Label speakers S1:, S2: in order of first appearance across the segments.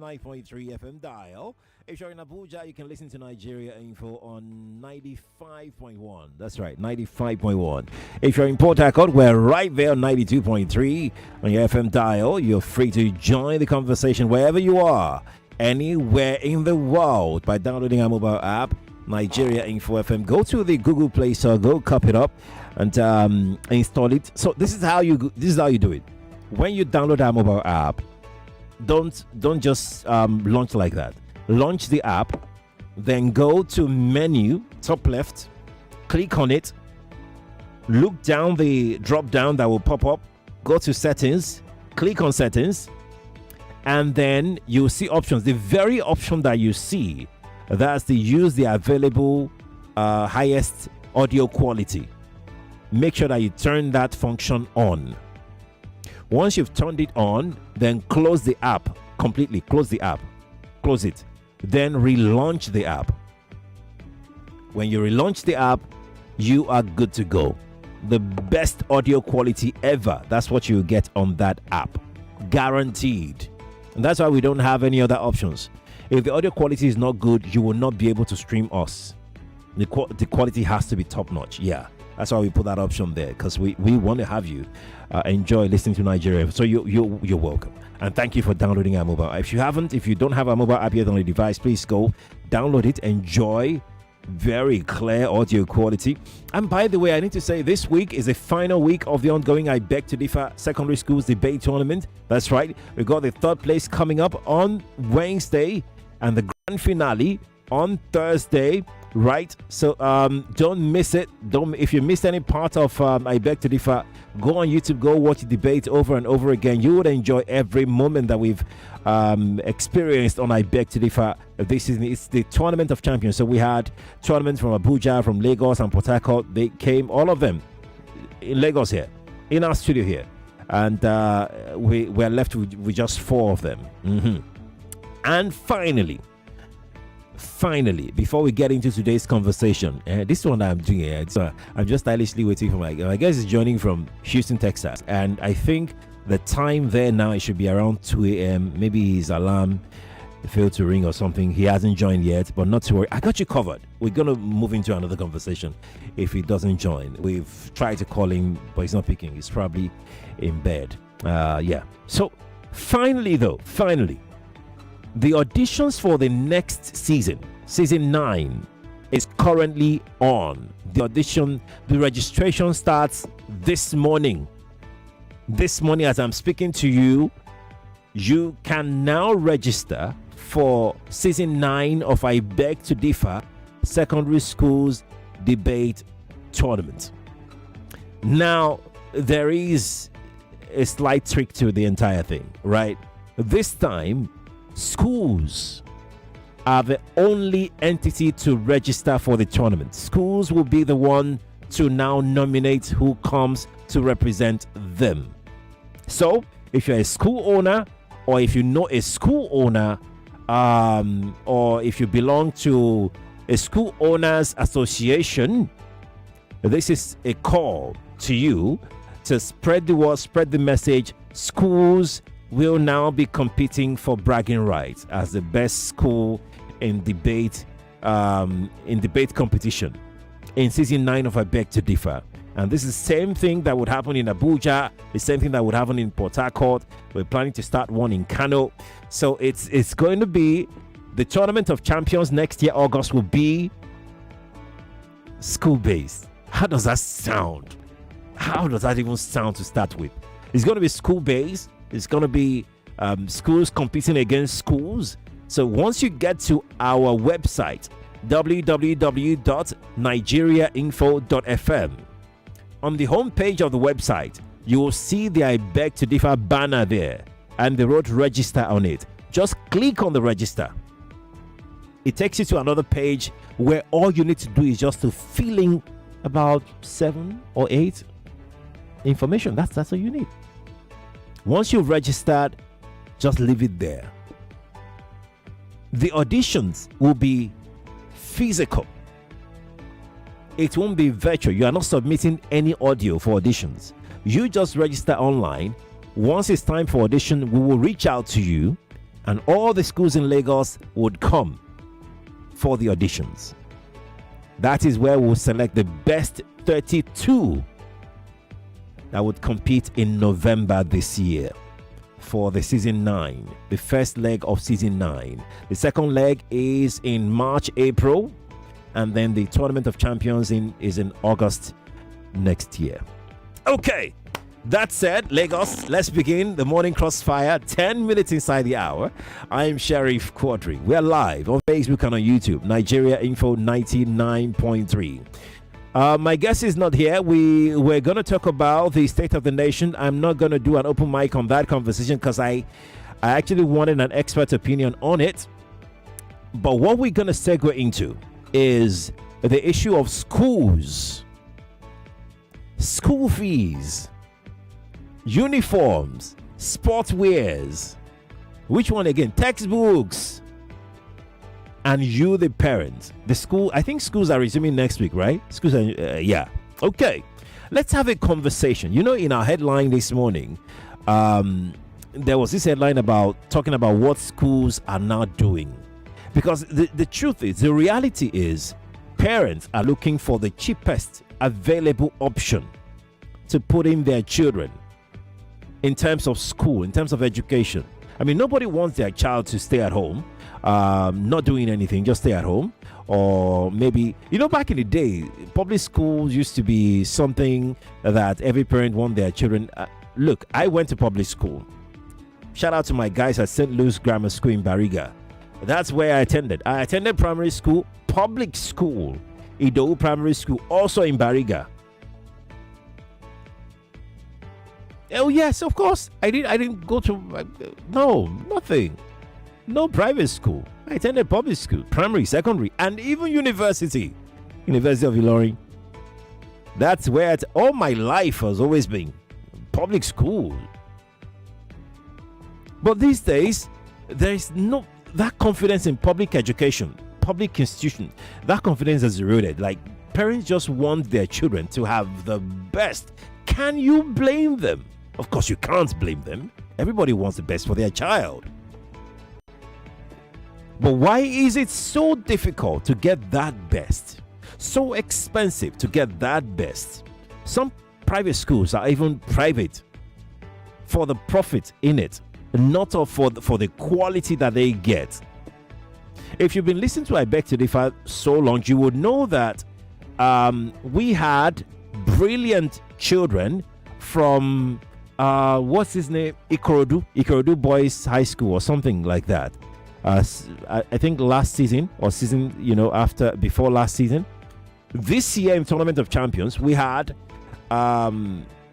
S1: 89.3 FM dial. If you're in Abuja, you can listen to Nigeria Info on 95.1. That's right, 95.1. If you're in Port Harcourt, we're right there on 92.3 on your FM dial. You're free to join the conversation wherever you are, anywhere in the world, by downloading our mobile app, Nigeria Info FM. Go to the Google Play Store, go copy it up, and install it. So this is how you do it. When you download our mobile app, don't just launch like that. Launch the app, then go to menu, top left, click on it, look down the drop down that will pop up, go to settings, click on settings, and then you'll see options. The very option that you see, that's to use the available highest audio quality. Make sure that you turn that function on. Once you've turned it on, then close the app completely. Close the app. Close it. Then relaunch the app. When you relaunch the app, you are good to go. The best audio quality ever. That's what you get on that app. Guaranteed. And that's why we don't have any other options. If the audio quality is not good, you will not be able to stream us. The quality has to be top notch. Yeah. That's why we put that option there, because we want to have you enjoy listening to Nigeria. So you're welcome, and thank you for downloading our mobile. If you don't have our mobile app yet on your device, please go download it. Enjoy very clear audio quality. And by the way, I need to say this week is the final week of the ongoing I Beg to Differ Secondary Schools Debate Tournament. That's right. We got the third place coming up on Wednesday, and the grand finale on Thursday. Right, so don't miss it. If you missed any part of I Beg to Differ, go on YouTube, go watch the debate over and over again. You would enjoy every moment that we've experienced on I Beg to Differ. It's the Tournament of Champions. So we had tournaments from Abuja, from Lagos, and Port Harcourt. They came, all of them, in Lagos here, in our studio here, and we're left with just 4 of them. And finally, before we get into today's conversation, this one that I'm doing here, I'm just stylishly waiting for my guest is joining from Houston, Texas, and I think the time there now, it should be around 2 a.m. Maybe his alarm failed to ring or something. He hasn't joined yet, but not to worry, I got you covered. We're gonna move into another conversation if he doesn't join. We've tried to call him, but he's not picking. He's probably in bed. So finally, the auditions for the next season 9, is currently on. The registration starts this morning. This morning, as I'm speaking to you, you can now register for season 9 of I Beg to Differ Secondary Schools Debate Tournament. Now, there is a slight trick to the entire thing, right? This time, schools are the only entity to register for the tournament. Schools will be the one to now nominate who comes to represent them. So, if you're a school owner, or if you know a school owner, or if you belong to a school owners association, this is a call to you to spread the word, spread the message. Schools will now be competing for bragging rights as the best school in debate competition in season 9 of I Beg to Differ. And this is the same thing that would happen in Abuja, the same thing that would happen in Port Harcourt. We're planning to start one in Kano. So it's going to be the Tournament of Champions next year. August will be school-based. How does that sound? How does that even sound to start with? It's going to be school-based. It's going to be schools competing against schools. So once you get to our website, www.nigeriainfo.fm, on the homepage of the website, you will see the I Beg to Differ banner there and the word register on it. Just click on the register. It takes you to another page where all you need to do is just to fill in about 7 or 8 information. That's all you need. Once you've registered, just leave it there. The auditions will be physical. It won't be virtual. You are not submitting any audio for auditions. You just register online. Once it's time for audition, we will reach out to you and all the schools in Lagos would come for the auditions. That is where we'll select the best 32 that would compete in November this year for the season 9, the first leg of season 9. The second leg is in March, April, and then the Tournament of Champions is in August next year. Okay, that said, Lagos, let's begin the morning crossfire. 10 minutes inside the hour. I'm Sheriff Quadry. We're live on Facebook and on YouTube. Nigeria Info 99.3. My guest is not here. We're going to talk about the state of the nation. I'm not going to do an open mic on that conversation because I actually wanted an expert opinion on it. But what we're going to segue into is the issue of schools, school fees, uniforms, sport wears. Which one again? Textbooks. And you, the parents. The school, I think schools are resuming next week, right? Schools are, yeah. Okay. Let's have a conversation. You know, in our headline this morning, there was this headline talking about what schools are now doing. Because the truth is, the reality is, parents are looking for the cheapest available option to put in their children in terms of school, in terms of education. I mean, nobody wants their child to stay at home, not doing anything, just stay at home. Or maybe, you know, back in the day, public schools used to be something that every parent want their children. Look, I went to public school. Shout out to my guys at St. Louis Grammar School in Bariga. That's where I attended. I attended primary school, public school, Ido Primary School, also in Bariga. Oh yes, of course. I didn't go to no, nothing. No private school. I attended public school, primary, secondary, and even University of Ilorin. That's where all my life has always been public school. But these days, there is no that confidence in public education, public institution. That confidence has eroded. Like, parents just want their children to have the best. Can you blame them? Of course, you can't blame them. Everybody wants the best for their child. But why is it so difficult to get that best? So expensive to get that best? Some private schools are even private for the profit in it, not for the quality that they get. If you've been listening to I Beg to Differ so long, you would know that we had brilliant children from what's his name? Ikorodu Boys High School or something like that. I think last season or season, before last season. This year in Tournament of Champions, we had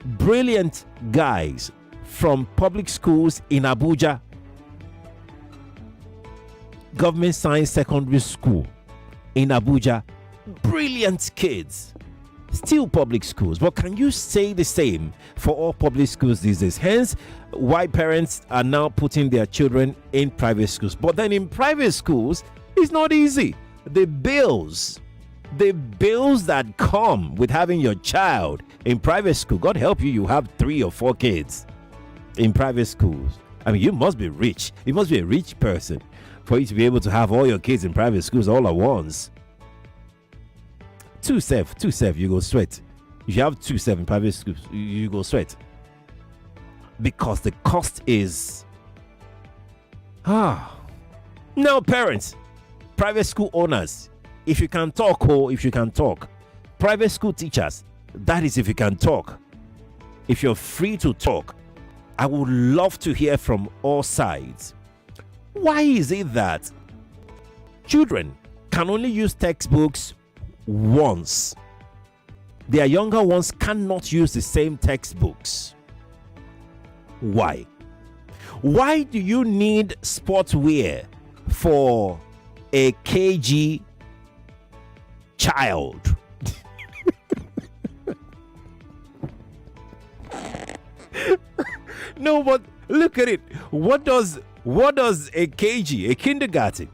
S1: brilliant guys from public schools in Abuja, Government Science Secondary School in Abuja. Brilliant kids. Still public schools, but can you say the same for all public schools these days? Hence why parents are now putting their children in private schools. But then in private schools, it's not easy. The bills that come with having your child in private school, God help you, you have 3 or 4 kids in private schools. I mean, you must be rich. You must be a rich person for you to be able to have all your kids in private schools all at once. Two self, you go sweat. If you have 2 in private schools, you go sweat. Because the cost is now, parents, private school owners, if you can talk, private school teachers, that is if you can talk. If you're free to talk, I would love to hear from all sides. Why is it that children can only use textbooks once? Their younger ones cannot use the same textbooks. Why? Why do you need sportswear for a KG child? No, but look at it. What does a KG, a kindergarten,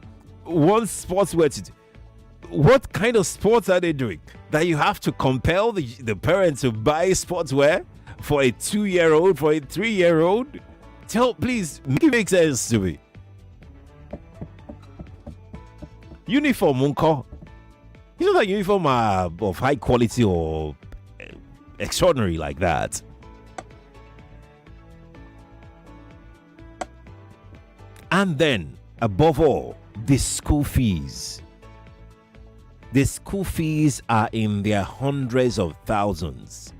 S1: want sportswear to do? What kind of sports are they doing that you have to compel the parents to buy sportswear for a 2-year-old, for a 3-year-old? Please make it make sense to me. Uniform, unko. It's not that uniform are of high quality or extraordinary like that. And then, above all, the school fees. The school fees are in their hundreds of thousands.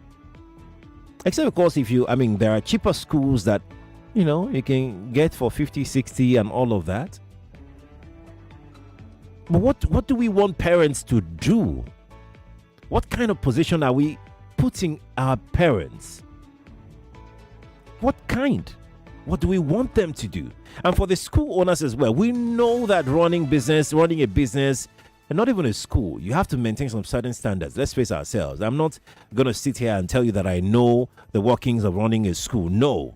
S1: Except, of course, there are cheaper schools that, you can get for 50, 60 and all of that. But what do we want parents to do? What kind of position are we putting our parents? What kind? What do we want them to do? And for the school owners as well, we know that running a business, and not even a school, you have to maintain some certain standards. Let's face ourselves. I'm not going to sit here and tell you that I know the workings of running a school. No.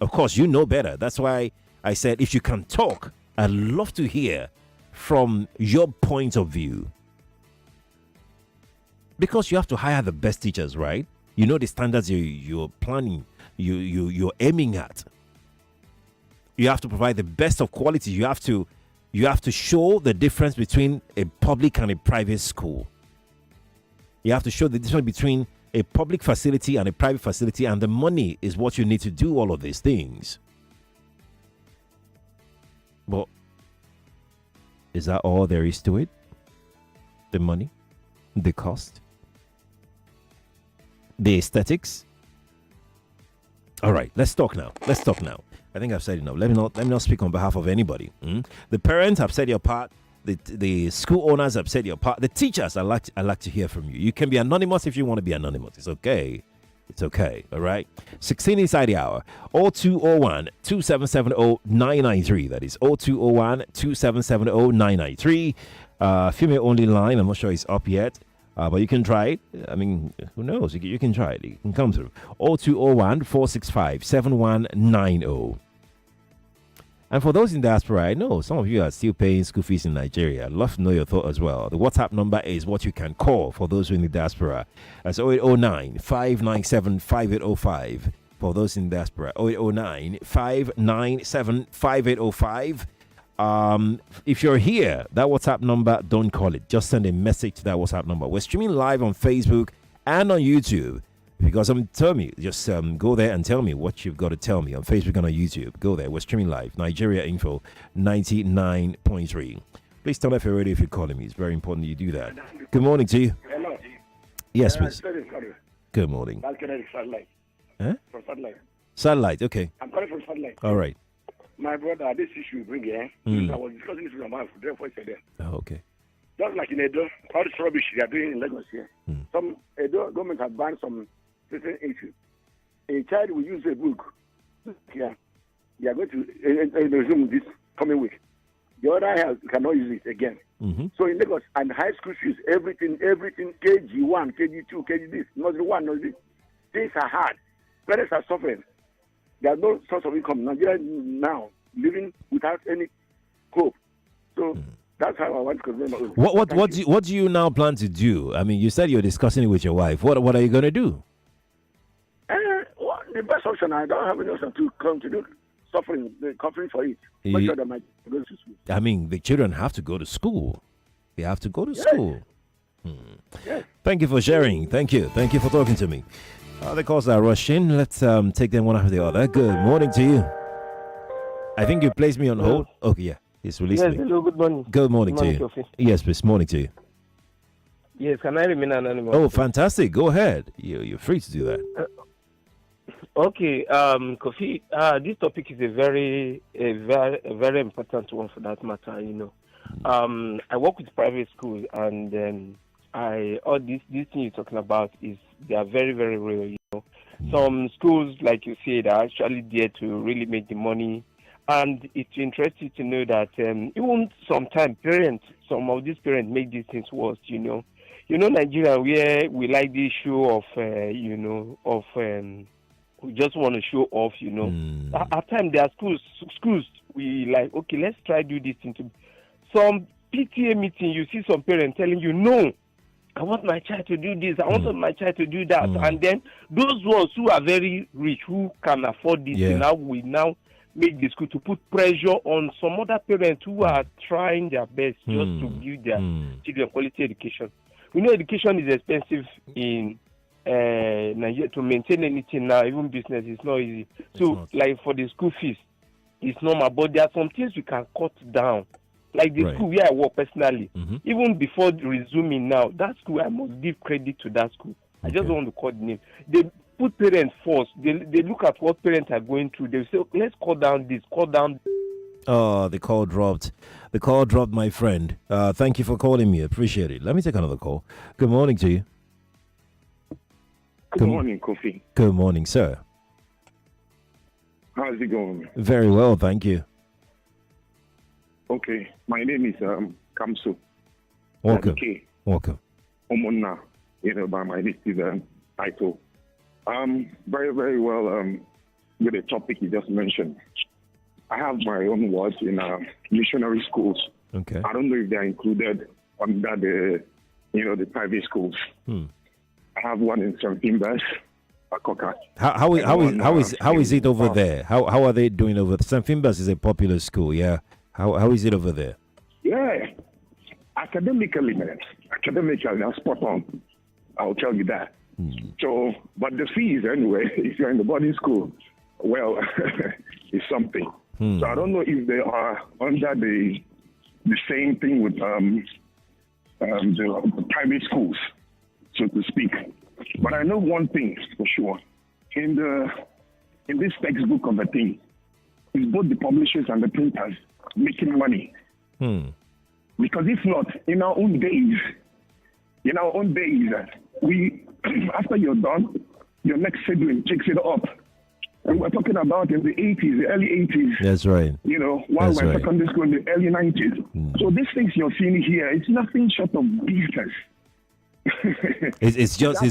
S1: Of course, you know better. That's why I said if you can talk, I'd love to hear from your point of view. Because you have to hire the best teachers, right? You know the standards you're planning, you're aiming at. You have to provide the best of quality. You have to show the difference between a public and a private school. You have to show the difference between a public facility and a private facility, and the money is what you need to do all of these things. But is that all there is to it? The money? The cost? The aesthetics? All right, let's talk now. I think I've said enough. Let me not speak on behalf of anybody. The parents have said your part. The school owners have said your part. The teachers, I like to hear from you. You can be anonymous if you want to be anonymous. It's okay. All right. 16 inside the hour. 0201 2770 993. That is 0201 2770 993. Female only line. I'm not sure it's up yet. But you can try it. I mean, who knows? You can try it. It can come through. 0201 465 7190. And for those in diaspora, I know some of you are still paying school fees in Nigeria. I'd love to know your thought as well. The WhatsApp number is what you can call for those who are in the diaspora. That's 0809 597 5805. For those in diaspora, 0809 597 5805. If you're here, that WhatsApp number, don't call it. Just send a message to that WhatsApp number. We're streaming live on Facebook and on YouTube. Because tell me, just go there and tell me what you've got to tell me on Facebook and on YouTube. Go there. We're streaming live. Nigeria Info 99.3. Please turn off your radio if you're calling me. It's very important you do that. Good morning to you.
S2: Hello.
S1: Yes, please. Good morning.
S2: Satellite.
S1: Huh?
S2: From Satellite.
S1: Satellite, okay.
S2: I'm calling from Satellite.
S1: All right.
S2: My brother, this issue you bring here, I was discussing this with my wife, therefore I said that.
S1: Oh, okay.
S2: Just like in Edo, all this rubbish they are doing in Lagos here. Some Edo government has banned some certain issue. A child will use a book. Yeah. They are going to resume this coming week. The other house cannot use it again. So in Lagos and high school shoes, everything, KG1, KG2, KG this, nursery 1, nursery this. Things are hard. Parents are suffering. There are no source of income. Nigeria now living without any hope. So that's how I want to convey my own.
S1: What do you now plan to do? I mean, you said you're discussing it with your wife. What are you going to do?
S2: The best option, I don't have any option to continue suffering for it. Make sure that my go to school.
S1: I mean, the children have to go to school. They have to go to school.
S2: Yes.
S1: Thank you for sharing. Thank you for talking to me. The calls are rushing. Let's take them one after the other. Good morning to you. I think you placed me on hold. Okay, yeah. It's released me.
S3: Hello, good morning.
S1: Good morning to you.
S3: Kofi.
S1: Yes, please. Morning to you.
S3: Yes, can I remain anonymous?
S1: Oh, fantastic. Go ahead. You're free to do that.
S3: Okay, Kofi, this topic is a very important one for that matter, you know. I work with private schools, and all this thing you're talking about they are very, very real, you know. Some schools, like you said, are actually there to really make the money. And it's interesting to know that even sometimes some of these parents make these things worse, you know. You know, Nigeria, where we like the issue of, we just want to show off, you know. At times, there are schools, we like, okay, let's try do this thing. Some PTA meeting, you see some parents telling you, no, I want my child to do this, I want my child to do that. And then those ones who are very rich, who can afford this, we now make the school to put pressure on some other parents who are trying their best just to give their children quality education. We know education is expensive in Nigeria. To maintain anything now, even business, is not easy. Like for the school fees, it's normal, but there are some things we can cut down. Like the school where I work personally, even before resuming now, that school, I must give credit to that school. I just don't want to call the name. They put parents first. They look at what parents are going through. They say, let's cut down this, cut down.
S1: Oh, the call dropped. The call dropped, my friend. Thank you for calling me. Appreciate it. Let me take another call. Good morning to you.
S4: Good morning, Kofi.
S1: Good morning, sir.
S4: How's it going?
S1: Very well, thank you.
S4: Okay, my name is Kamso.
S1: Welcome.
S4: Okay.
S1: Welcome.
S4: Omona, by my list is title. Very, very well with the topic you just mentioned. I have my own words in missionary schools.
S1: Okay.
S4: I don't know if they're included under the private schools. I have one in St. Finbar's, Akoka.
S1: How is it over there? How are they doing over there? St. Finbar's is a popular school, yeah. How is it over there?
S4: Yeah, academically, man. Academically, I'm spot on. I'll tell you that. So, but the fees anyway, if you're in the boarding school, well, it's something. So I don't know if they are under the same thing with the private schools, so to speak. But I know one thing for sure: in this textbook of a thing, it's both the publishers and the printers making money. Because if not, in our own days, we after you're done, your next sibling takes it up. And we're talking about in the 80s, the early 80s.
S1: That's right.
S4: While we're secondary school in the early 90s. So these things you're seeing here, it's nothing short of business.
S1: It's just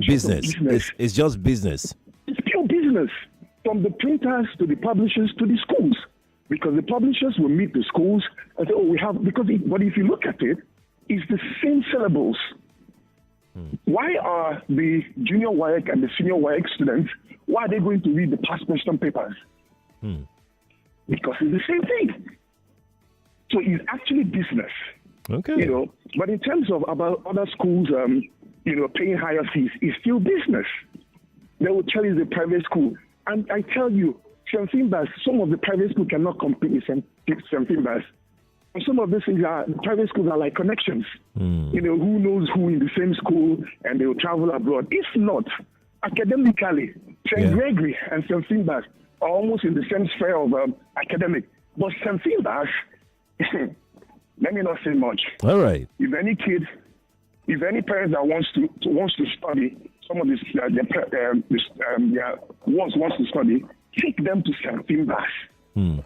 S1: business. It's just business.
S4: It's pure business. From the printers to the publishers to the schools. Because the publishers will meet the schools and say, we have, but if you look at it, it's the same syllables. Why are the junior WAEC and the senior WAEC students, why are they going to read the past question papers? Because it's the same thing. So it's actually business.
S1: Okay.
S4: But in terms of about other schools, paying higher fees, it's still business. They will tell you the private school. And I tell you, St. Finbar's, some of the private schools cannot compete with St. Finbar's. And some of these things private schools are like connections. Who knows who in the same school, and they will travel abroad. If not, academically, St. Gregory and St. Finbar's are almost in the same sphere of academic. But St. Finbar's, let me not say much.
S1: All right.
S4: If any parent that wants to study, some of this wants to study, take them to St. Finbar's.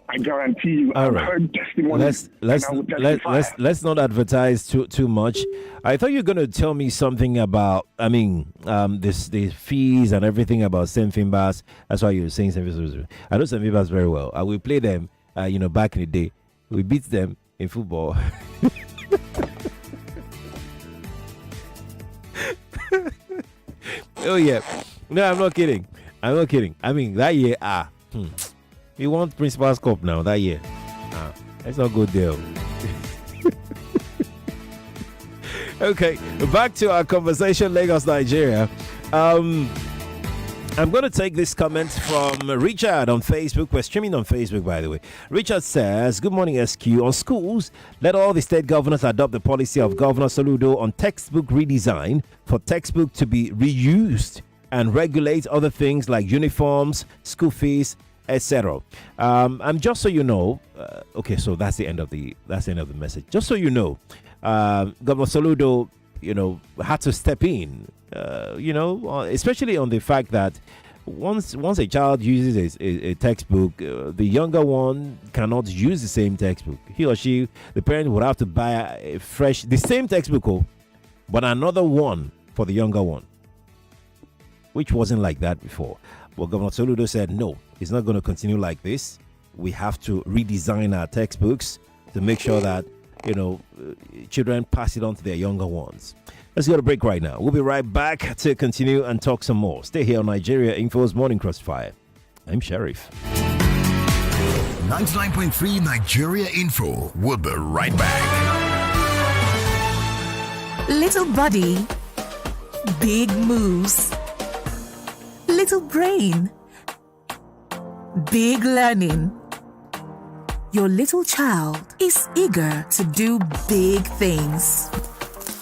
S4: I guarantee you. I've heard testimonies.
S1: Let's not advertise too much. I thought you were going to tell me something about. The fees and everything about St. Finbar's. That's why you were saying St. Finbar's. I know St. Finbar's very well. We play them. Back in the day, we beat them in football. Oh yeah, no, I'm not kidding. I mean that year, we won Principal's Cup now that year. That's not good deal. Okay, back to our conversation, Lagos, Nigeria. I'm going to take this comment from Richard on Facebook. We're streaming on Facebook, by the way. Richard says, good morning, SQ. On schools, let all the state governors adopt the policy of Governor Soludo on textbook redesign for textbook to be reused and regulate other things like uniforms, school fees, etc. And just so you know, okay, so that's the end of the message. Just so you know, Governor Soludo, had to step in, especially on the fact that once a child uses a textbook, the younger one cannot use the same textbook. He or she, the parent would have to buy the same textbook, but another one for the younger one, which wasn't like that before. But Governor Soludo said, no, it's not going to continue like this. We have to redesign our textbooks to make sure that children pass it on to their younger ones. Let's go to break right now. We'll be right back to continue and talk some more. Stay here on Nigeria Info's Morning Crossfire. I'm Sheriff.
S5: 99.3 Nigeria Info. We'll be right back.
S6: Little body, big moves. Little brain, big learning. Your little child is eager to do big things.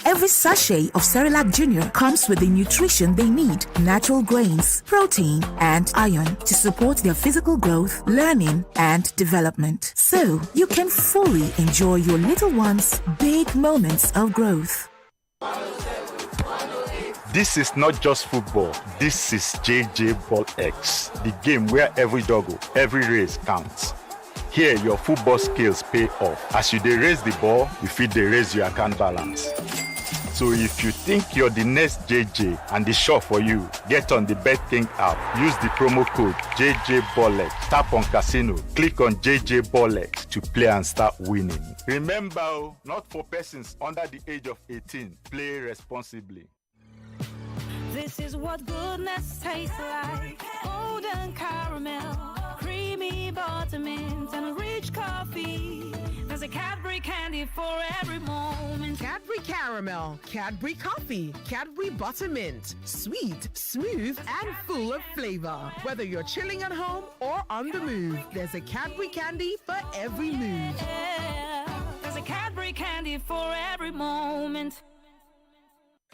S6: Every sachet of Cerelac Junior comes with the nutrition they need: natural grains, protein, and iron to support their physical growth, learning, and development. So you can fully enjoy your little one's big moments of growth.
S7: This is not just football. This is JJ Ball X, the game where every doggo, every race counts. Here, your football skills pay off. As you raise the ball, you fit dey raise your account balance. So if you think you're the next JJ and it's sure for you, get on the BetKing app. Use the promo code JJBallX. Tap on casino. Click on JJ Ballx to play and start winning. Remember, not for persons under the age of 18. Play responsibly.
S8: This is what goodness tastes like. Golden caramel, creamy buttermint, and rich coffee. There's a Cadbury candy for every moment.
S9: Cadbury caramel, Cadbury coffee, Cadbury buttermint. Sweet, smooth, and full of flavor. Whether you're chilling at home or on the move, there's a Cadbury candy for every mood.
S8: Yeah, there's a Cadbury candy for every moment.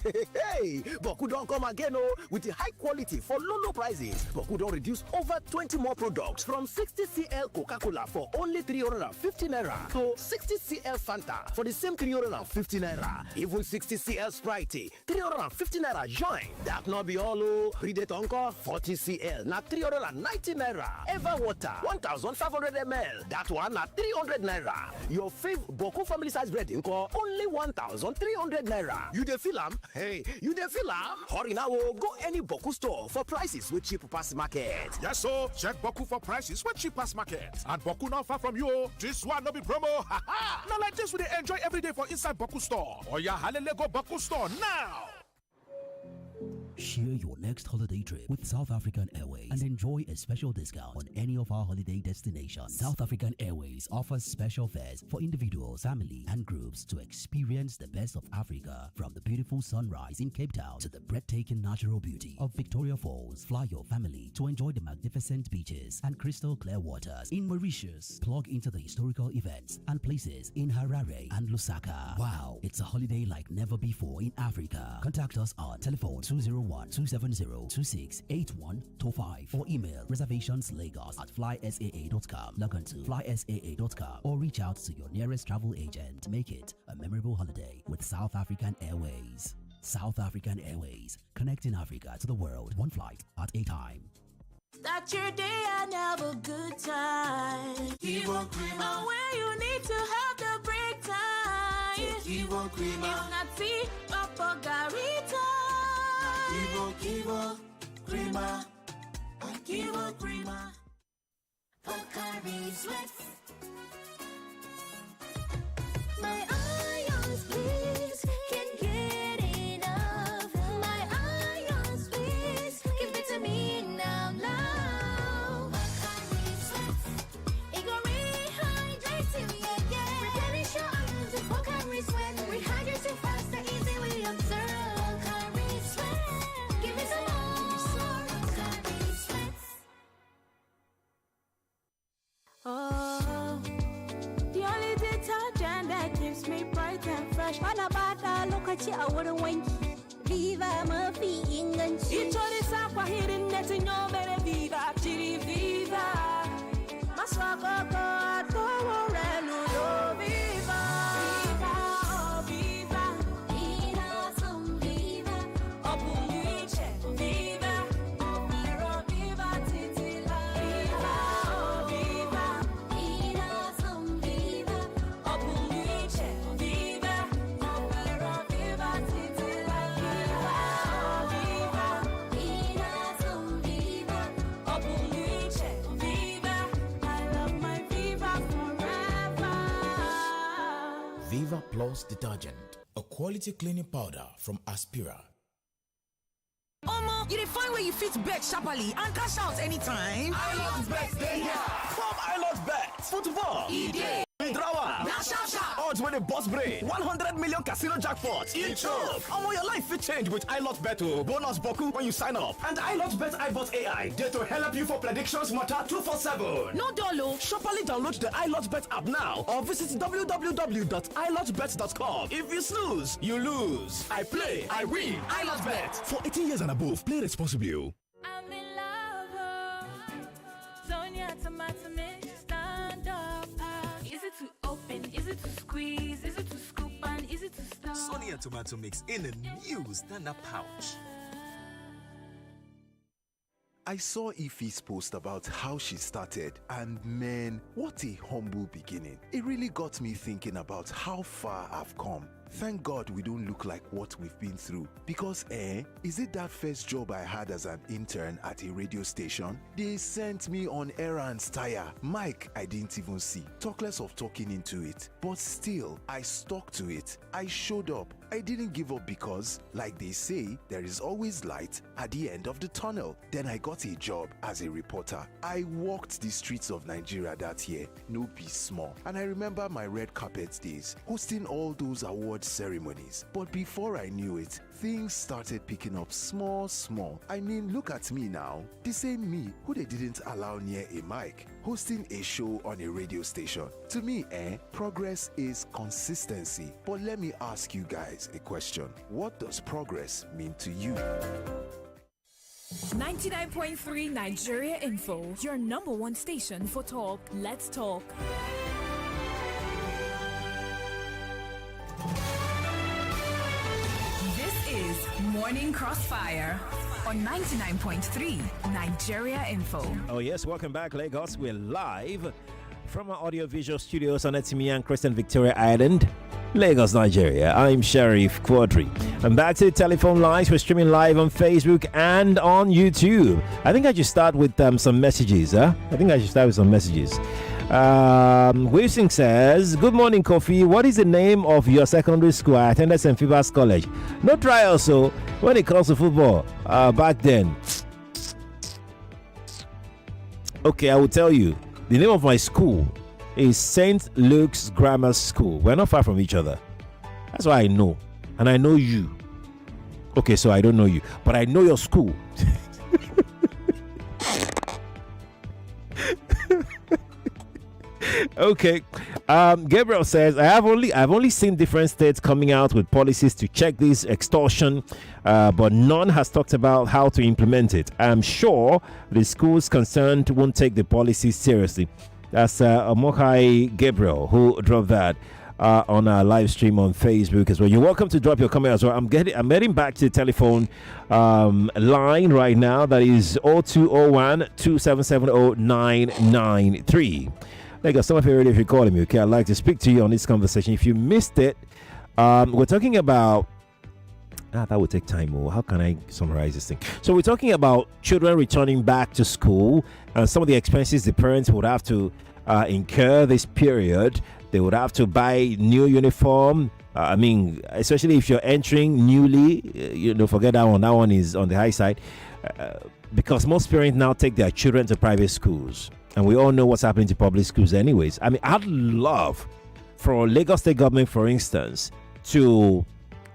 S10: Hey, Boku don't come again with the high quality for low prices. Boku don't reduce over 20 more products from 60 cl Coca-Cola for only 350 naira to 60 cl Fanta for the same 350 naira. Even 60 cl Sprite, 350 naira join. That not be all Predator Encore 40 cl na 390 naira. Ever Water 1500 ml. That one na 300 naira. Your favorite Boku family size bread Encore only 1300 naira. You dey feel am? Hey, you dey feel am? Hurry now, go any Boku store for prices with cheap pass market.
S11: Yes, so check Boku for prices with cheap pass market. And Boku not far from you. This one no be promo. Not like this we dey enjoy every day for inside Boku store. Or ya halele go Boku store now.
S12: Share your next holiday trip with South African Airways and enjoy a special discount on any of our holiday destinations. South African Airways offers special fares for individuals, family, and groups to experience the best of Africa, from the beautiful sunrise in Cape Town to the breathtaking natural beauty of Victoria Falls. Fly your family to enjoy the magnificent beaches and crystal clear waters in Mauritius. Plug into the historical events and places in Harare and Lusaka. Wow, it's a holiday like never before in Africa. Contact us on telephone 201-270-268125 or email reservationslagos@flysaa.com. Log on to flysaa.com or reach out to your nearest travel agent. Make it a memorable holiday with South African Airways. South African Airways, connecting Africa to the world, one flight at a time.
S8: Start your day and have a good time. Kivo Creamer. Where you need to have the break time. Kivo Creamer. If not tea, Papa Garita. Kivo Creamer. Kivo Creamer. Pocari Sweat. My ions, please, can't get enough. My ions, please, give it to me now, now. Pocari Sweat. It gon' rehydrate you, yeah. Replenish your ions with Pocari Sweat. Rehydrate you faster, easy we observe. Pocari Sweat. Give me some more. Pocari Sweat. Oh, the only detergent that keeps me bright and fresh. Bana bata lokaci a wurin wanki. Viva mafi inganci. Ito ne sakwa hirin da tinyo mere Viva, chiri Viva. Maswakoko atowo renu do Viva. Viva, oh Viva. Ina some Viva. Opungiche Viva. Omero Viva titila. Viva, oh Viva. Ina some Viva. Opungiche Viva. Omero Viva titila. Viva, oh Viva. Ina some Viva. Opungiche Viva. I love my Viva forever.
S13: Viva Plus detergent, a quality cleaning powder from Aspira.
S9: Omo, you dey find where you fit bet sharply and cash out anytime.
S10: I love bet, they here. From I love bet. Football. Withdrawal. Odds with a boss brain. 100 million casino jackpots. All your life will change with iLotBet. Bonus boku when you sign up. And iLotBet iBot AI there to help you for predictions matter 247. No dolo. Sharply download the iLotBet app now or visit www.ilotbet.com. If you snooze, you lose. I play, I win. iLotBet. For 18 years and above, play responsibly.
S8: I'm in love. Sonia tomato mix, stand up. Is it to open? Is it to squeeze? Is it to scoop? And is it to stir?
S14: Sonia tomato mix in a new standard pouch.
S15: I saw Ife's post about how she started, and man, what a humble beginning. It really got me thinking about how far I've come. Thank God we don't look like what we've been through. Because, is it that first job I had as an intern at a radio station? They sent me on errands tire. Mike, I didn't even see. Talk less of talking into it. But still, I stuck to it. I showed up. I didn't give up because, like they say, there is always light at the end of the tunnel. Then I got a job as a reporter. I walked the streets of Nigeria that year. No be small. And I remember my red carpet days, hosting all those award ceremonies. But before I knew it, things started picking up small. I mean, look at me now. The same me who they didn't allow near a mic, hosting a show on a radio station. To me, progress is consistency. But let me ask you guys a question. What does progress mean to you?
S16: 99.3 Nigeria Info, your number one station for talk. Let's talk. This is Morning Crossfire on 99.3 Nigeria Info.
S1: Oh, yes, welcome back, Lagos. We're live from our audiovisual studios on Etimian Crescent, Victoria Island, Lagos, Nigeria. I'm Sheriff Quadry. I'm back to the telephone lines. We're streaming live on Facebook and on YouTube. I think I should start with some messages. Wilson says, good morning, Kofi. What is the name of your secondary school? I attended St. Phoebus College. No trial, so when it comes to football, back then. Okay, I will tell you. The name of my school is St. Luke's Grammar School. We're not far from each other. That's why I know. And I know you. Okay, so I don't know you, but I know your school. Okay. Gabriel says, I've only seen different states coming out with policies to check this extortion, but none has talked about how to implement it. I'm sure the schools concerned won't take the policy seriously. That's Mokai Gabriel who dropped that on our live stream on Facebook as well. You're welcome to drop your comment as well. I'm heading back to the telephone line right now. That is 0201 2770 993. Like some of you already, if you're calling me, okay, I'd like to speak to you on this conversation. If you missed it, we're talking about that would take time. Oh, how can I summarize this thing? So we're talking about children returning back to school and some of the expenses the parents would have to incur this period. They would have to buy new uniform. I mean, especially if you're entering newly, forget that one. That one is on the high side because most parents now take their children to private schools. And we all know what's happening to public schools anyways. I mean, I'd love for Lagos State government, for instance, to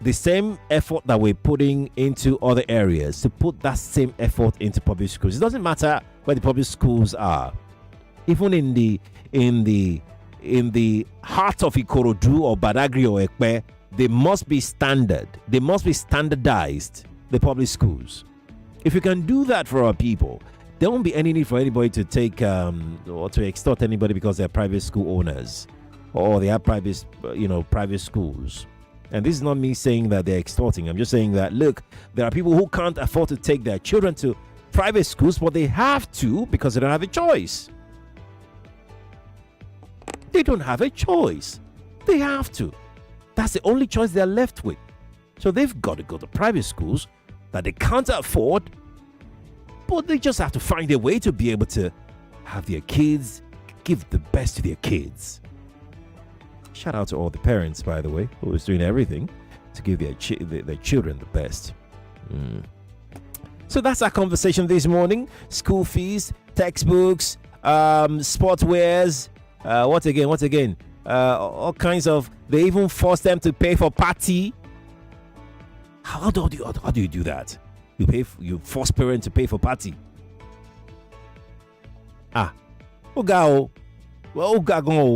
S1: the same effort that we're putting into other areas, to put that same effort into public schools. It doesn't matter where the public schools are. Even in the heart of Ikorodu or Badagry or Ekpe, they must be standard. They must be standardized, the public schools. If you can do that for our people, there won't be any need for anybody to take or to extort anybody because they're private school owners or they have private schools. And this is not me saying that they're extorting. I'm just saying that, look, there are people who can't afford to take their children to private schools, but they have to because they don't have a choice. They don't have a choice. They have to. That's the only choice they're left with. So they've got to go to private schools that they can't afford, but they just have to find a way to be able to have their kids give the best to their kids. Shout out to all the parents, by the way, who is doing everything to give their children the best. So that's our conversation this morning. School fees, textbooks, sportswears, What again? All kinds of. They even force them to pay for party. How do you do that? You force parents to pay for party. Well,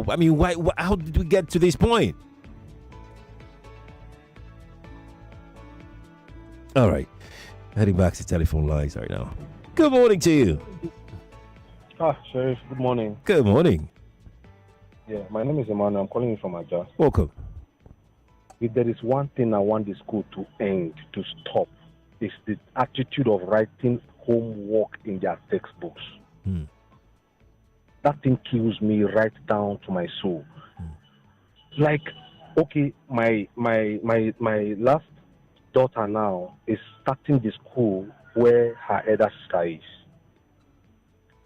S1: I mean, why? How did we get to this point? All right, heading back to telephone lines right now. Good morning to you.
S17: Sheriff, good morning.
S1: Good morning.
S17: Yeah, my name is Emmanuel. I'm calling you from Aja.
S1: Welcome.
S17: If there is one thing I want the school to end, to stop, it's the attitude of writing homework in their textbooks. That thing kills me right down to my soul. Like, okay, my last daughter now is starting the school where her elder sister is.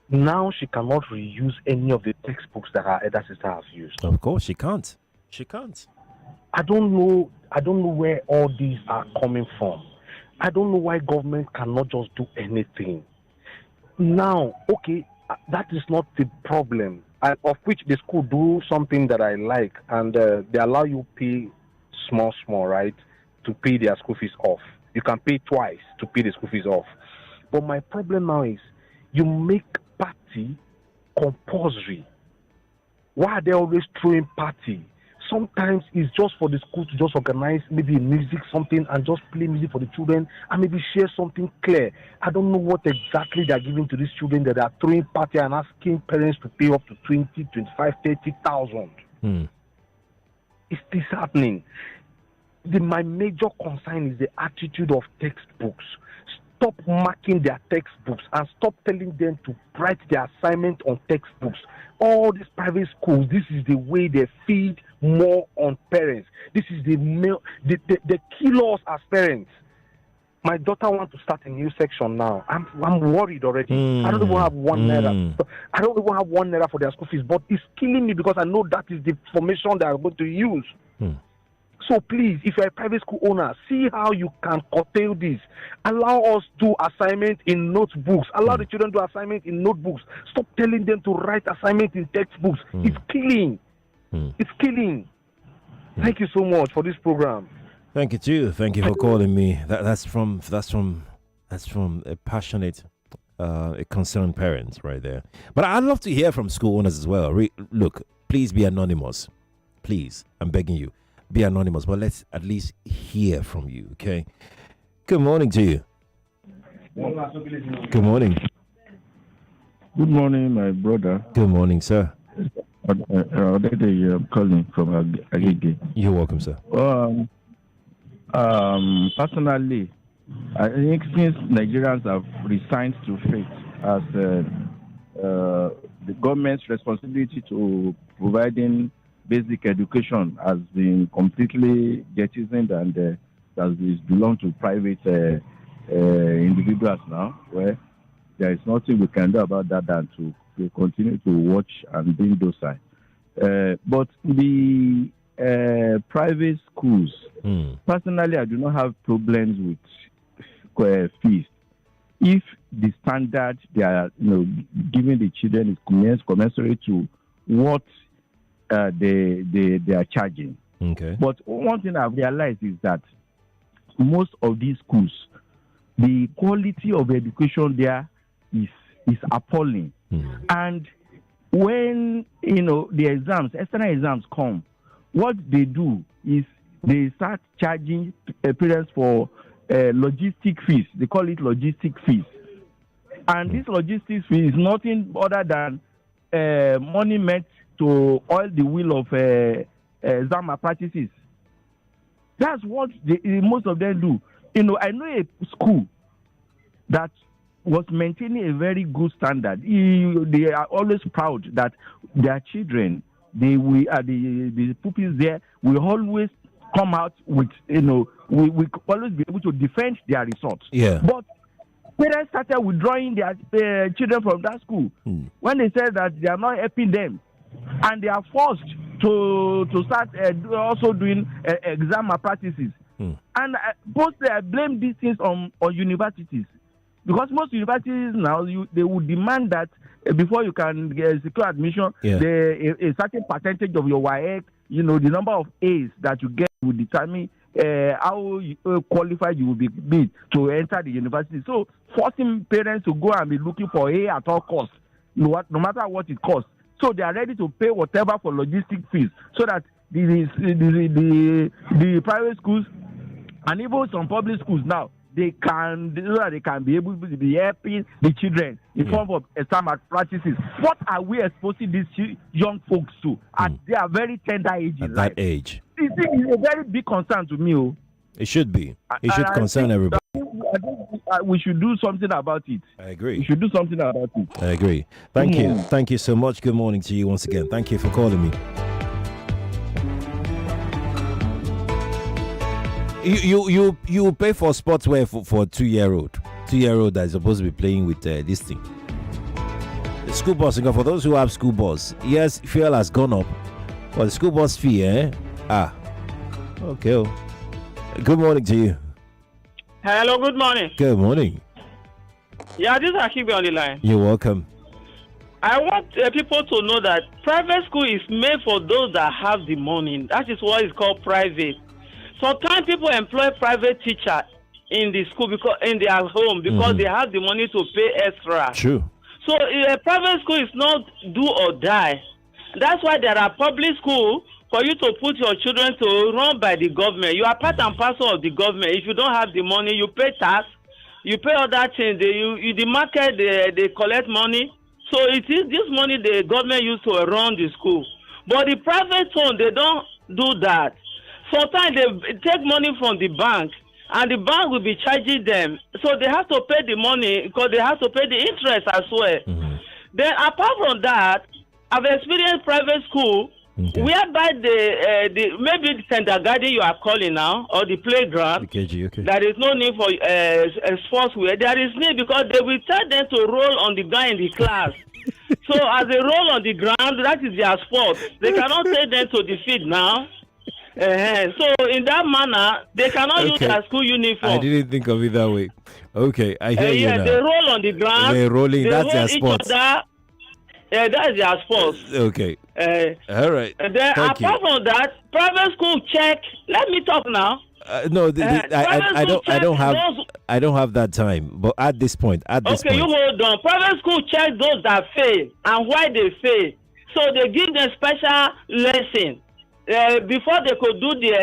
S17: Now she cannot reuse any of the textbooks that her elder sister has used.
S1: Of course, she can't. She can't.
S17: I don't know where all these are coming from. I don't know why government cannot just do anything. Now, okay, that is not the problem. Of which the school do something that I like, and they allow you pay small, right, to pay their school fees off. You can pay twice to pay the school fees off. But my problem now is you make party compulsory. Why are they always throwing party? Sometimes it's just for the school to just organize maybe music, something, and just play music for the children and maybe share something clear. I don't know what exactly they're giving to these children that they are throwing party and asking parents to pay up to 20, 25, 30,000. Is this happening? My major concern is the attitude of textbooks. Stop marking their textbooks and stop telling them to write their assignment on textbooks. All these private schools, this is the way they feed more on parents. This is they kill us as parents. My daughter wants to start a new section now. I'm worried already. I don't even have 1 naira. I don't even have 1 naira for their school fees, but it's killing me because I know that is the formation they are going to use. So please, if you're a private school owner, see how you can curtail this. Allow us to assignment in notebooks. Allow the children to assignment in notebooks. Stop telling them to write assignment in textbooks. It's killing. It's killing. Thank you so much for this program.
S1: Thank you too. Thank you for calling me. That's from a passionate, a concerned parent right there. But I'd love to hear from school owners as well. Look, please be anonymous. Please, I'm begging you. Be anonymous, but let's at least hear from you, okay? Good morning to you. Good morning.
S18: Good morning, my brother.
S1: Good morning, sir.
S18: I'm calling from Agege.
S1: You're welcome, sir.
S18: Personally, I think since Nigerians have resigned to faith as the government's responsibility to providing basic education has been completely jettisoned and has belonged to private individuals now, where there is nothing we can do about that than to continue to watch and be docile. But the private schools, personally, I do not have problems with fees. If the standard they are giving the children is commensurate to what they are charging.
S1: Okay.
S18: But one thing I've realized is that most of these schools, the quality of education there is appalling. And when the external exams come, what they do is they start charging parents for logistic fees. They call it logistic fees. And this logistic fee is nothing other than money meant to oil the wheel of exam practices. That's what most of them do. I know a school that was maintaining a very good standard. They are always proud that their children, the pupils there, will always come out with, we always be able to defend their results.
S1: Yeah.
S18: But parents started withdrawing their children from that school when they said that they are not helping them. And they are forced to start also doing exam practices. And mostly I blame these things on universities. Because most universities now, they would demand that before you can secure admission,
S1: Yeah.
S18: a certain percentage of your WAEC, the number of A's that you get will determine how qualified you will be to enter the university. So forcing parents to go and be looking for A at all costs, no matter what it costs. So they are ready to pay whatever for logistic fees, so that the private schools and even some public schools now, they can be able to be helping the children in form of exam practices. What are we exposing these young folks to at their very tender age in
S1: At
S18: life?
S1: that age.
S18: It's a very big concern to me.
S1: It should be. It should concern everybody.
S18: I think we should do something about it.
S1: I agree.
S18: We should do something about it.
S1: I agree. Thank you. Thank you so much. Good morning to you once again. Thank you for calling me. You pay for sportswear for a 2-year-old that is supposed to be playing with this thing. The school bus, for those who have school bus, yes, fuel has gone up, but the school bus fee, okay. Good morning to you.
S19: Hello, good morning.
S1: Good morning.
S19: Yeah, this is Akibe on the line.
S1: You're welcome.
S19: I want people to know that private school is made for those that have the money. That is what is called private. Sometimes people employ private teacher in the school because in their home because they have the money to pay extra.
S1: True.
S19: So a private school is not do or die. That's why there are public schools for you to put your children to run by the government. You are part and parcel of the government. If you don't have the money, you pay tax, you pay other things. The market they collect money. So it is this money the government use to run the school. But the private one, they don't do that. Sometimes they take money from the bank, and the bank will be charging them. So they have to pay the money because they have to pay the interest as well. Then apart from that, I've experienced private school whereby the maybe the kindergarten you are calling now or the playground.
S1: KG, okay.
S19: There is no need for sportswear. There is need because they will tell them to roll on the ground in the class. So as they roll on the ground, that is their sport. They cannot take them to the field now. So in that manner, they cannot use their school uniform.
S1: I didn't think of it that way. Okay, I hear you now.
S19: They roll on the ground.
S1: They're rolling. That's their sport.
S19: That is their sport.
S1: Okay. All right.
S19: And then
S1: Thank
S19: apart from that, private school check. Let me talk now.
S1: No, I don't have that time. But at this point,
S19: Okay, you hold on. Private school check those that fail and why they fail. So they give them special lesson before they could do the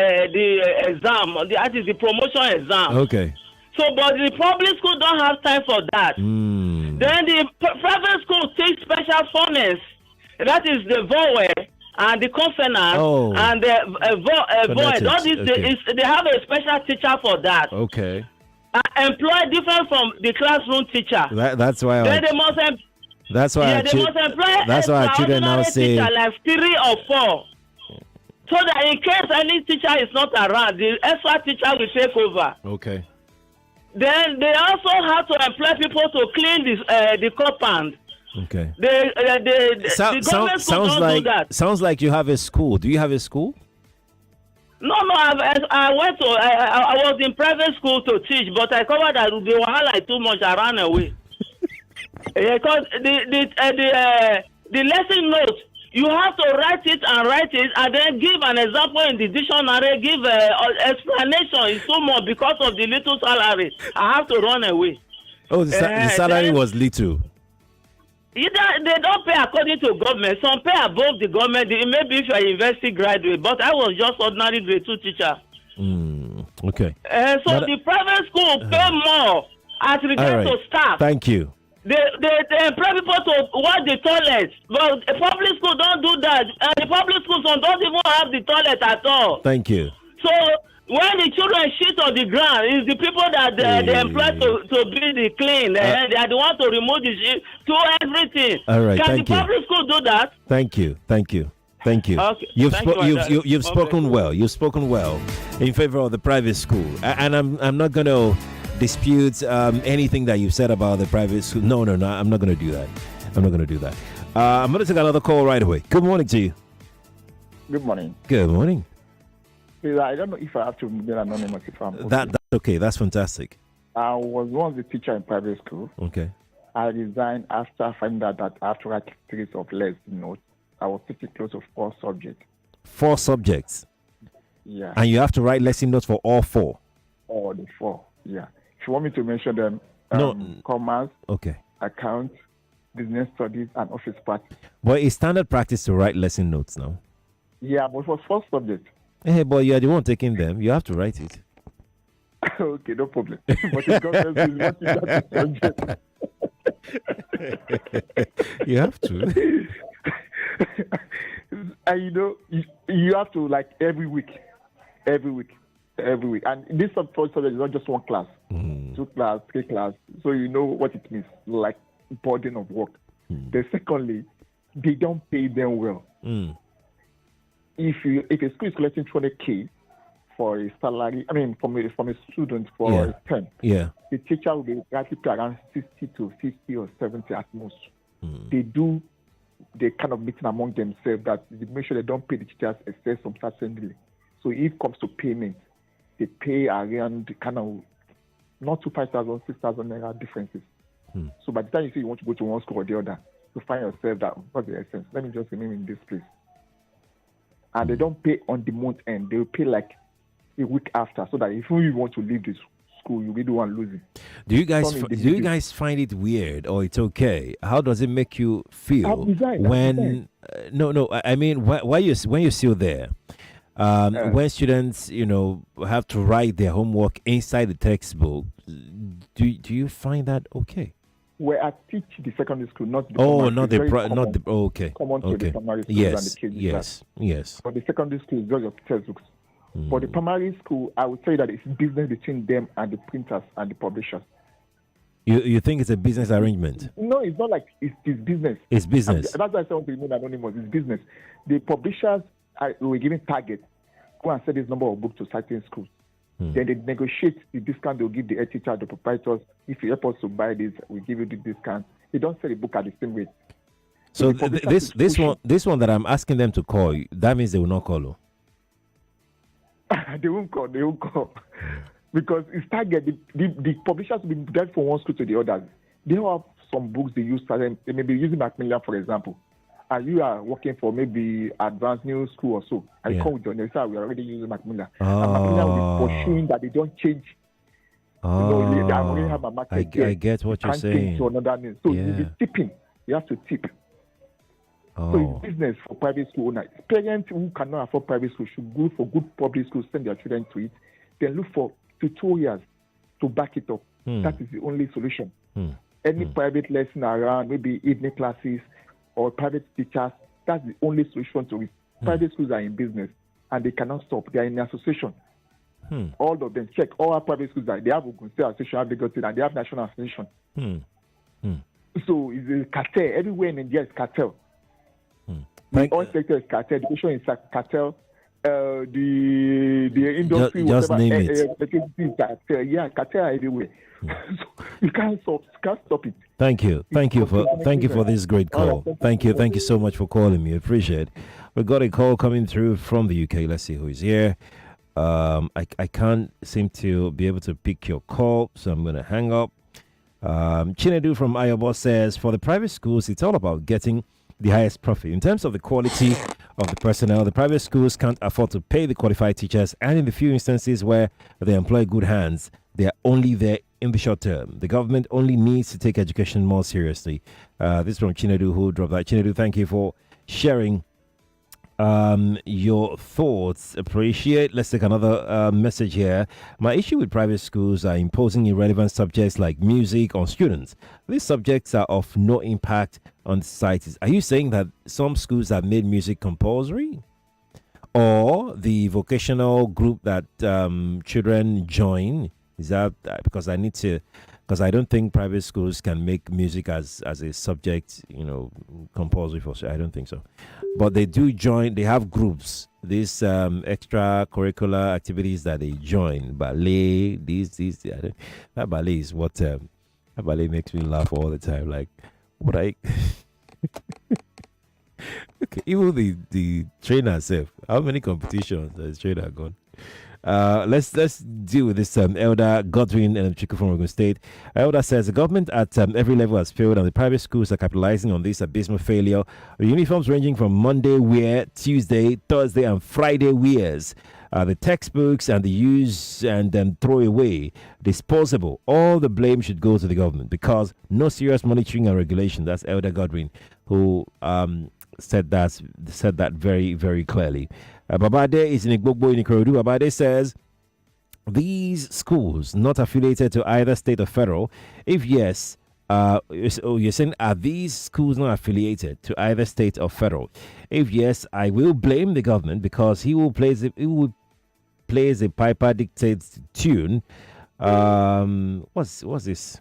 S19: exam. That is the promotion exam.
S1: Okay.
S19: So, but the public school don't have time for that. Then the private school takes special phonics. That is the vowel and the consonant and the void. All these they have a special teacher for that.
S1: Okay.
S19: Employ different from the classroom teacher.
S1: That's why.
S19: Then they must.
S1: That's why.
S19: They must employ.
S1: That's why our children now say.
S19: Teacher like 3 or 4. So that in case any teacher is not around, the extra teacher will take over.
S1: Okay.
S19: Then they also have to employ people to clean the compound.
S1: Okay.
S19: The government school don't do that.
S1: Sounds like you have a school. Do you have a school?
S19: No, I went to. I was in private school to teach, but I covered that the wahala too much. I ran away because the lesson note. You have to write it and then give an example in the dictionary, give explanation. It's so much because of the little salary. I have to run away.
S1: Oh, the salary was little.
S19: They don't pay according to government. Some pay above the government. Maybe if you're a university graduate, but I was just ordinary grade 2 teacher.
S1: Okay.
S19: So the private school pay more as regards to staff.
S1: Thank you.
S19: They employ people to wash the toilet, but the public school don't do that. The public schools don't even have the toilet at all.
S1: Thank you.
S19: So when the children shit on the ground, it's the people that they employ to be the clean. They are the ones to remove the shit, to everything.
S1: All right,
S19: Can
S1: thank
S19: the
S1: you.
S19: public school do that?
S1: Thank you.
S19: Okay.
S1: You've spoken well. You've spoken well in favor of the private school, and I'm not going to dispute anything that you've said about the private school. No, I'm not going to do that. I'm going to take another call right away. Good morning to you.
S20: Good morning.
S1: Good morning.
S20: Please, I don't know if I have to remain anonymous if I'm okay.
S1: That's okay. That's fantastic.
S20: I was once a teacher in private school.
S1: Okay.
S20: I resigned after finding out that I have to write series of lesson notes. I was sitting close of 4 subjects.
S1: 4 subjects.
S20: Yeah.
S1: And you have to write lesson notes for all 4.
S20: All the 4. Yeah. If you want me to mention them,
S1: No.
S20: commerce,
S1: Okay.
S20: accounts, business studies, and office practice.
S1: But it's standard practice to write lesson notes now.
S20: Yeah, but for 4 subjects.
S1: Hey, but you are the one taking them. You have to write it.
S20: Okay, no problem. But the government will want you that subject.
S1: You have to.
S20: And you have to, like, every week. And this subject is not just 1 class, 2 class, 3 class. So you know what it means, like burden of work. Then secondly, they don't pay them well. If a school is collecting 200K for a salary, from a student for a term, the teacher will be likely pay around 60 to 50 or 70 at most. They kind of meeting among themselves that they make sure they don't pay the teachers excess of certainly. So if it comes to payment, they pay around kind of not to 5,000, 6,000 naira differences. So by the time you say you want to go to one school or the other, you find yourself that what's the essence? Let me just remain in this place. And they don't pay on the month end. They will pay like a week after, so that if you want to leave this school, you really want to lose it.
S1: Do you guys find it weird or it's okay? How does it make you feel when? No. I mean, when you're still there, when students have to write their homework inside the textbook, do you find that okay?
S20: Where I teach the secondary school, not the
S1: common
S20: to the primary school and the kids.
S1: Yes.
S20: For the secondary school, it's just your textbooks. For the primary school, I would say that it's business between them and the printers and the publishers.
S1: You think it's a business arrangement?
S20: No, it's not like it's business.
S1: It's business.
S20: That's why I say I want to remain anonymous. It's business. The publishers were given targets. Go and sell this number of books to certain schools. Then they negotiate the discount they'll give the head teacher, the proprietors. If you help us to buy this, we give you the discount. They don't sell the book at the same rate.
S1: So this one that I'm asking them to call, that means they will not call you.
S20: They won't call. Because it's target. The publishers will be direct from one school to the other. They have some books they use. They may be using Macmillan, for example. And you are working for maybe Advanced New School or so. And you come with your name, we are already using Macmillan. And Macmillan will be pursuing that they don't change. They already have a market
S1: I get what you're saying.
S20: To another name. So you'll be tipping. You have to tip. So it's business for private school owners. Parents who cannot afford private school should go for good public schools, send their children to it, then look for tutorials to back it up. That is the only solution. Any private lesson around, maybe evening classes or private teachers, that's the only solution to it. Private schools are in business and they cannot stop. They are in association. All of them, check. All our private schools, they have Ogun State Association, have Lagos State, and they have National Association. So it's a cartel. Everywhere in India is cartel. The oil sector is cartel. Education is cartel. The industry,
S1: just name it.
S20: Is cartel. Yeah, cartel everywhere. So you can't stop it.
S1: Thank you for this great call. Thank you so much for calling me. Appreciate it. We got a call coming through from the UK. Let's see who is here. I can't seem to be able to pick your call, so I'm gonna hang up. Chinedu from Ayobo says, for the private schools, it's all about getting the highest profit. In terms of the quality of the personnel, the private schools can't afford to pay the qualified teachers, and in the few instances where they employ good hands, they are only there in the short term. The government only needs to take education more seriously. This is from Chinedu, who dropped that. Chinedu, thank you for sharing your thoughts. Appreciate. Let's take another message here. My issue with private schools are imposing irrelevant subjects like music on students. These subjects are of no impact on societies. Are you saying that some schools have made music compulsory, or the vocational group that children join? Is that because I don't think private schools can make music as a subject, compulsory for. I don't think so. But they do join. They have groups. These extracurricular activities that they join, ballet. That ballet is what that ballet makes me laugh all the time. Like what I. Okay, even the trainer self. How many competitions has trainer gone? Let's deal with this. Elder Godwin and Chiku from Ogun State. Elder says the government at every level has failed, and the private schools are capitalizing on this abysmal failure. Uniforms ranging from Monday wear, Tuesday, Thursday, and Friday wears. The textbooks and the use and then throw away, disposable. All the blame should go to the government because no serious monitoring and regulation. That's Elder Godwin, who said that very, very clearly. Babade is in Igbogbo in Ikorodu. Babade says these schools not affiliated to either state or federal. If yes, you're saying are these schools not affiliated to either state or federal? If yes, I will blame the government because he will plays a Piper dictates tune. What's this?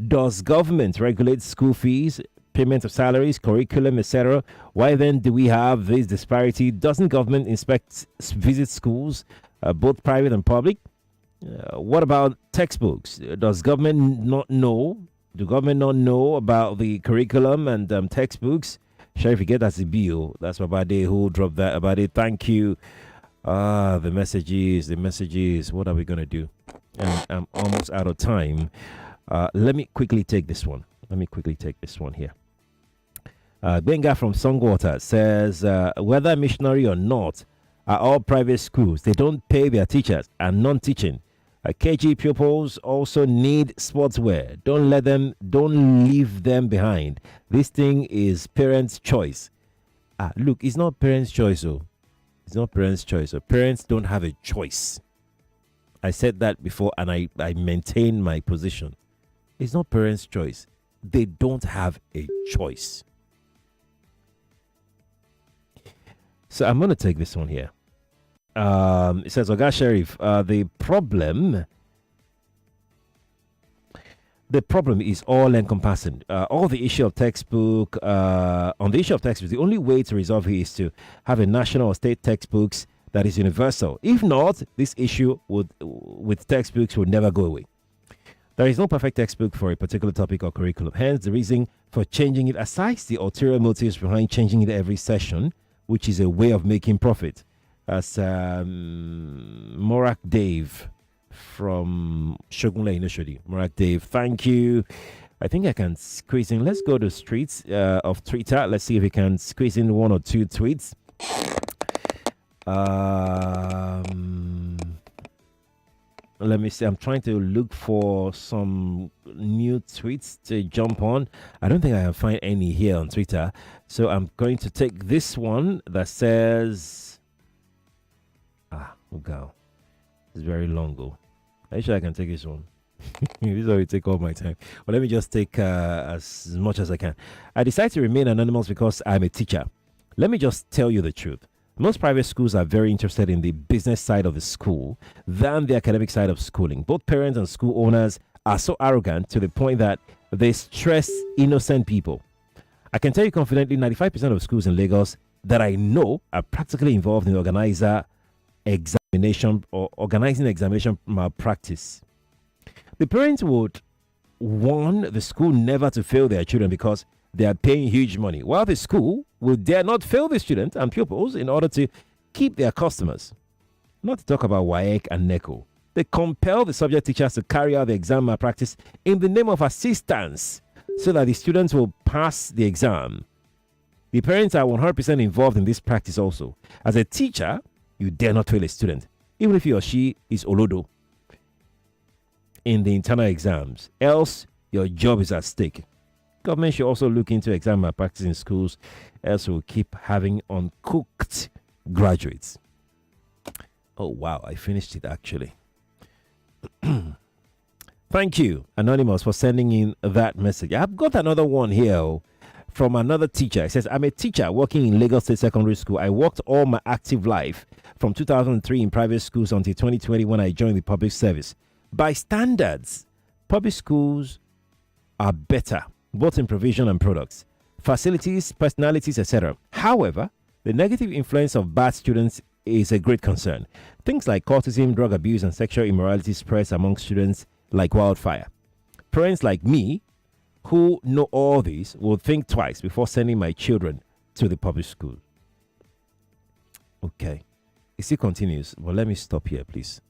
S1: Does government regulate school fees, payment of salaries, curriculum, etc.? Why then do we have this disparity? Doesn't government visit schools, both private and public? What about textbooks? Does government not know? Do government not know about the curriculum and textbooks? Sheriff, you get that's a bill. That's Babade who dropped that. Babade, thank you. The messages. What are we gonna do? And I'm almost out of time. Let me quickly take this one. Here. Benga from Songwater says, whether missionary or not, are all private schools. They don't pay their teachers and non-teaching. KG pupils also need sportswear. Don't leave them behind. This thing is parents' choice. Look, it's not parents' choice, though. It's not parents' choice. So parents don't have a choice. I said that before and I maintain my position. It's not parents' choice. They don't have a choice. So I'm going to take this one here. It says, Oga Sheriff, the problem is all encompassing. All the issue of textbook, on the issue of textbooks, the only way to resolve it is to have a national or state textbooks that is universal. If not, this issue with textbooks would never go away. There is no perfect textbook for a particular topic or curriculum. Hence, the reason for changing it, aside the ulterior motives behind changing it every session, which is a way of making profit. As Morak Dave from Shogunle Inoshodi. Morak Dave, thank you. I think I can squeeze in. Let's go to streets of Twitter. Let's see if we can squeeze in one or two tweets. Let me see. I'm trying to look for some new tweets to jump on. I don't think I can find any here on Twitter. So I'm going to take this one that says, oh God, it's very long ago. Are you sure I can take this one? This will take all my time. But let me just take as much as I can. I decided to remain anonymous because I'm a teacher. Let me just tell you the truth. Most private schools are very interested in the business side of the school than the academic side of schooling. Both parents and school owners are so arrogant to the point that they stress innocent people. I can tell you confidently, 95% of schools in Lagos that I know are practically involved in organizing examination malpractice. The parents would warn the school never to fail their children because they are paying huge money, while the school will dare not fail the students and pupils in order to keep their customers. Not to talk about WAEC and NECO. They compel the subject teachers to carry out the exam malpractice in the name of assistance so that the students will pass the exam. The parents are 100% involved in this practice also. As a teacher, you dare not fail a student, even if he or she is Olodo, in the internal exams. Else, your job is at stake. Government should also look into exam malpractice in schools, else we'll keep having uncooked graduates. Oh, wow, I finished it actually. Thank you, Anonymous, for sending in that message. I've got another one here from another teacher. It says, I'm a teacher working in Lagos State Secondary School. I worked all my active life from 2003 in private schools until 2020 when I joined the public service. By standards, public schools are better, both in provision and products, facilities, personalities, etc. However, the negative influence of bad students is a great concern. Things like cultism, drug abuse, and sexual immorality spreads among students like wildfire. Parents like me, who know all this, will think twice before sending my children to the public school. Okay. It still continues. Well, let me stop here, please.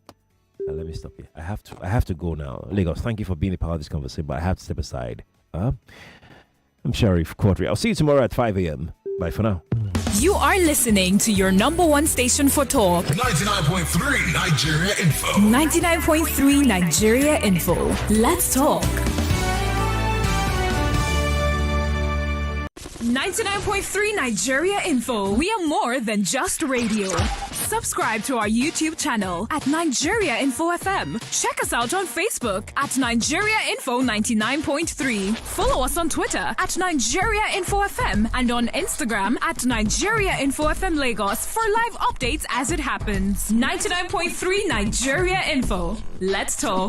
S1: Let me stop here. I have to go now. Lagos, thank you for being a part of this conversation, but I have to step aside. I'm Sheriff Quadry. I'll see you tomorrow at 5 a.m. Bye for now.
S16: You are listening to your number one station for talk.
S5: 99.3 Nigeria Info.
S16: 99.3 Nigeria Info. Let's talk. 99.3 Nigeria Info. We are more than just radio. Subscribe to our YouTube channel at Nigeria Info FM. Check us out on Facebook at Nigeria Info 99.3. Follow us on Twitter at Nigeria Info FM and on Instagram at Nigeria Info FM Lagos for live updates as it happens. 99.3 Nigeria Info. Let's talk.